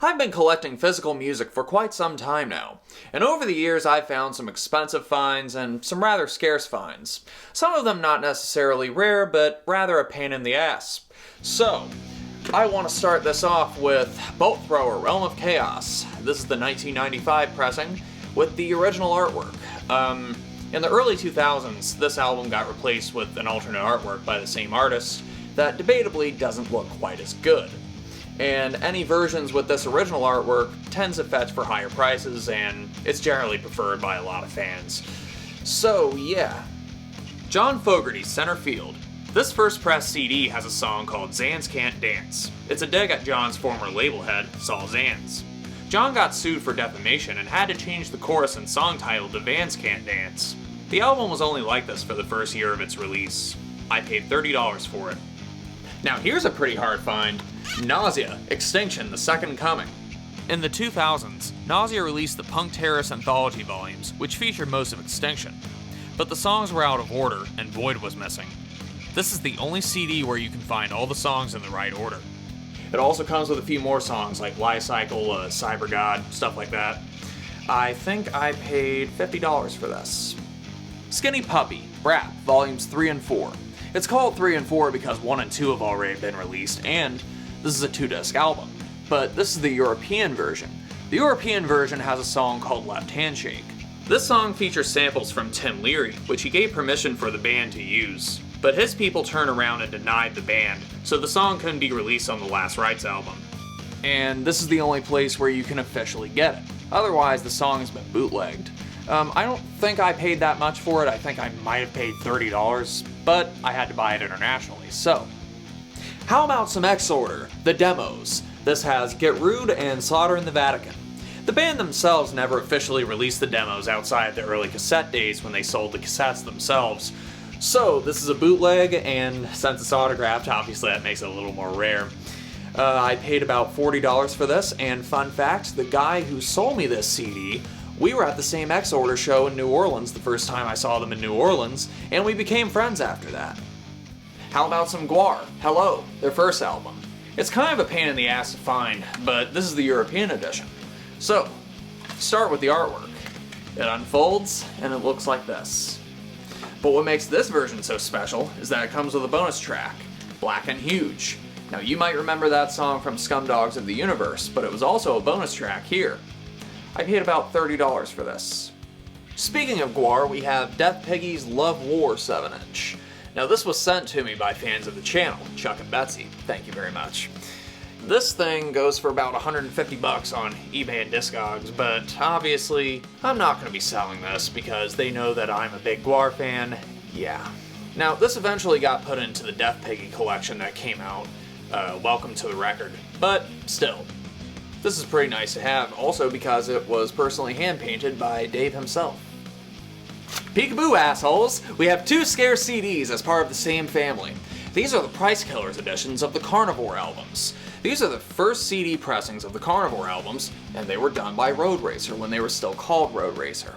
I've been collecting physical music for quite some time now, and over the years I've found some expensive finds and some rather scarce finds. Some of them not necessarily rare, but rather a pain in the ass. So, I want to start this off with Bolt Thrower Realm of Chaos. This is the 1995 pressing with the original artwork. In the early 2000s, this album got replaced with an alternate artwork by the same artist that debatably doesn't look quite as good. And any versions with this original artwork tends to fetch for higher prices, and it's generally preferred by a lot of fans. So yeah, John Fogerty's Center Field. This first press CD has a song called Zans Can't Dance. It's a dig at John's former label head, Saul Zans. John got sued for defamation and had to change the chorus and song title to Vans Can't Dance. The album was only like this for the first year of its release. I paid $30 for it. Now here's a pretty hard find. Nausea, Extinction, The Second Coming. In the 2000s, Nausea released the Punk Terrorist Anthology volumes, which featured most of Extinction. But the songs were out of order, and Void was missing. This is the only CD where you can find all the songs in the right order. It also comes with a few more songs like Lie Cycle, Cyber God, stuff like that. I think I paid $50 for this. Skinny Puppy, Brap, Volumes 3 and 4. It's called 3 and 4 because 1 and 2 have already been released, and this is a 2-disc album. But this is the European version. The European version has a song called Left Handshake. This song features samples from Tim Leary, which he gave permission for the band to use. But his people turned around and denied the band, so the song couldn't be released on the Last Rites album. And this is the only place where you can officially get it. Otherwise, the song has been bootlegged. I don't think I paid that much for it. I think I might have paid $30, but I had to buy it internationally, so. How about some X-Order, the demos? This has Get Rude and Slaughter in the Vatican. The band themselves never officially released the demos outside the early cassette days when they sold the cassettes themselves. So this is a bootleg, and since it's autographed, obviously that makes it a little more rare. I paid about $40 for this, and fun fact, the guy who sold me this CD, we were at the same X-Order show in New Orleans the first time I saw them in New Orleans, and we became friends after that. How about some Gwar, Hello, their first album. It's kind of a pain in the ass to find, but this is the European edition. So, start with the artwork. It unfolds, and it looks like this. But what makes this version so special is that it comes with a bonus track, Black and Huge. Now you might remember that song from Scumdogs of the Universe, but it was also a bonus track here. I paid about $30 for this. Speaking of Gwar, we have Death Piggy's Love War 7-inch. Now this was sent to me by fans of the channel, Chuck and Betsy. Thank you very much. This thing goes for about $150 on eBay and Discogs, but obviously I'm not going to be selling this because they know that I'm a big Gwar fan. Yeah. Now this eventually got put into the Death Piggy collection that came out, Welcome to the Record, but still. This is pretty nice to have, also because it was personally hand-painted by Dave himself. Peekaboo, assholes! We have 2 scarce CDs as part of the same family. These are the Price Killers editions of the Carnivore albums. These are the first CD pressings of the Carnivore albums, and they were done by Road Racer when they were still called Road Racer.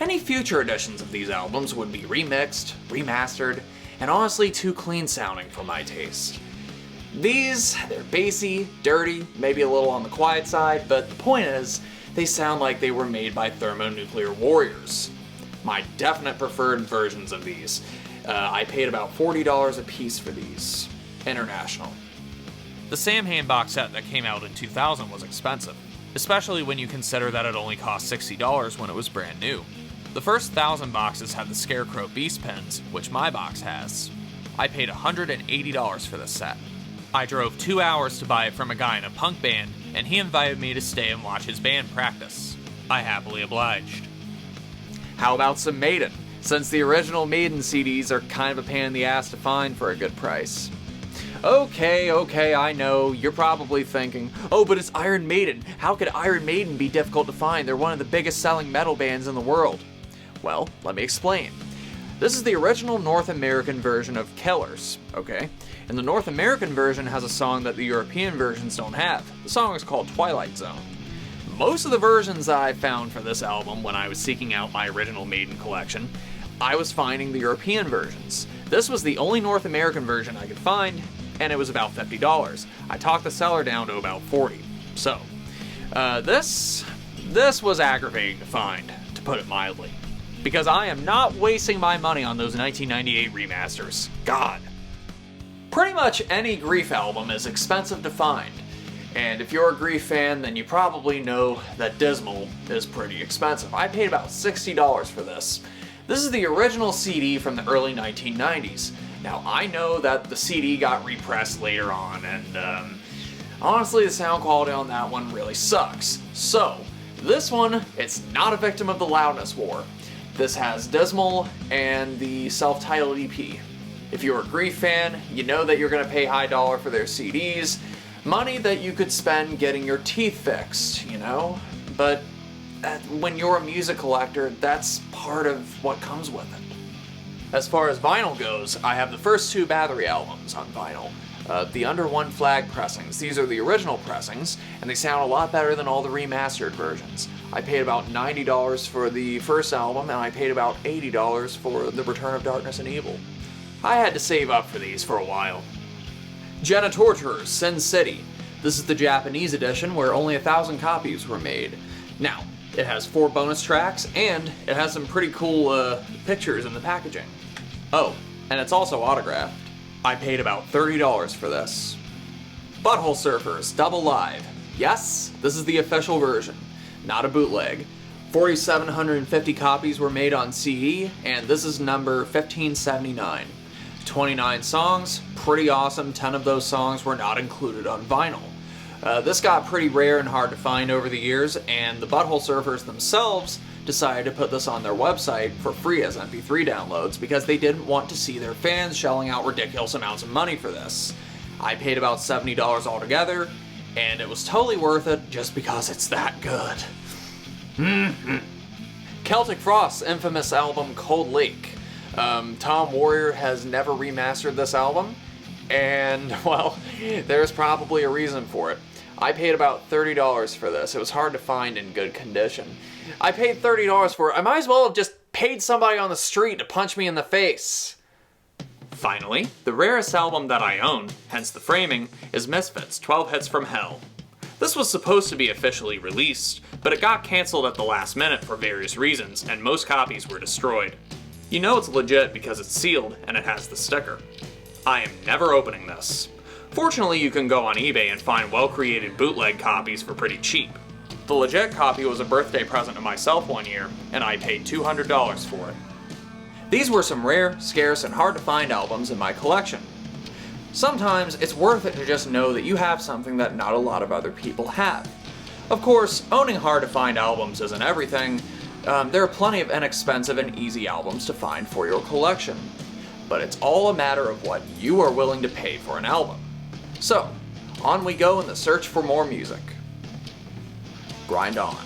Any future editions of these albums would be remixed, remastered, and honestly too clean sounding for my taste. These, they're bassy, dirty, maybe a little on the quiet side, but the point is, they sound like they were made by thermonuclear warriors. My definite preferred versions of these. I paid about $40 a piece for these. International. The Samhain box set that came out in 2000 was expensive, especially when you consider that it only cost $60 when it was brand new. The first 1,000 boxes had the Scarecrow Beast pins, which my box has. I paid $180 for this set. I drove 2 hours to buy it from a guy in a punk band, and he invited me to stay and watch his band practice. I happily obliged. How about some Maiden, since the original Maiden CDs are kind of a pain in the ass to find for a good price. Okay, I know, you're probably thinking, oh, but it's Iron Maiden. How could Iron Maiden be difficult to find? They're one of the biggest selling metal bands in the world. Well, let me explain. This is the original North American version of Killers, okay? And the North American version has a song that the European versions don't have. The song is called Twilight Zone. Most of the versions that I found for this album when I was seeking out my original Maiden collection, I was finding the European versions. This was the only North American version I could find, and it was about $50. I talked the seller down to about $40. So, This was aggravating to find, to put it mildly. Because I am not wasting my money on those 1998 remasters. God. Pretty much any Grief album is expensive to find. And if you're a Grief fan, then you probably know that Dismal is pretty expensive. I paid about $60 for this. This is the original CD from the early 1990s. Now, I know that the CD got repressed later on, and honestly, the sound quality on that one really sucks. So, this one, it's not a victim of the loudness war. This has Dismal and the self-titled EP. If you're a Grief fan, you know that you're going to pay high dollar for their CDs, money that you could spend getting your teeth fixed, you know? But when you're a music collector, that's part of what comes with it. As far as vinyl goes, I have the first two Bathory albums on vinyl. The Under One Flag pressings. These are the original pressings, and they sound a lot better than all the remastered versions. I paid about $90 for the first album, and I paid about $80 for The Return of Darkness and Evil. I had to save up for these for a while. Jenna Torturers, Sin City. This is the Japanese edition where only 1,000 copies were made. Now, it has 4 bonus tracks, and it has some pretty cool pictures in the packaging. Oh, and it's also autographed. I paid about $30 for this. Butthole Surfers, Double Live. Yes, this is the official version, not a bootleg. 4,750 copies were made on CD, and this is number 1579. 29 songs, pretty awesome. 10 of those songs were not included on vinyl. This got pretty rare and hard to find over the years, and the Butthole Surfers themselves decided to put this on their website for free as MP3 downloads because they didn't want to see their fans shelling out ridiculous amounts of money for this. I paid about $70 altogether, and it was totally worth it just because it's that good. Celtic Frost's infamous album Cold Lake. Tom Warrior has never remastered this album, and, well, there's probably a reason for it. I paid about $30 for this. It was hard to find in good condition. I paid $30 for it. I might as well have just paid somebody on the street to punch me in the face. Finally, the rarest album that I own, hence the framing, is Misfits, 12 Hits from Hell. This was supposed to be officially released, but it got cancelled at the last minute for various reasons, and most copies were destroyed. You know it's legit because it's sealed and it has the sticker. I am never opening this. Fortunately, you can go on eBay and find well-created bootleg copies for pretty cheap. The legit copy was a birthday present to myself one year, and I paid $200 for it. These were some rare, scarce, and hard-to-find albums in my collection. Sometimes it's worth it to just know that you have something that not a lot of other people have. Of course, owning hard-to-find albums isn't everything. There are plenty of inexpensive and easy albums to find for your collection. But it's all a matter of what you are willing to pay for an album. So, on we go in the search for more music. Grind on.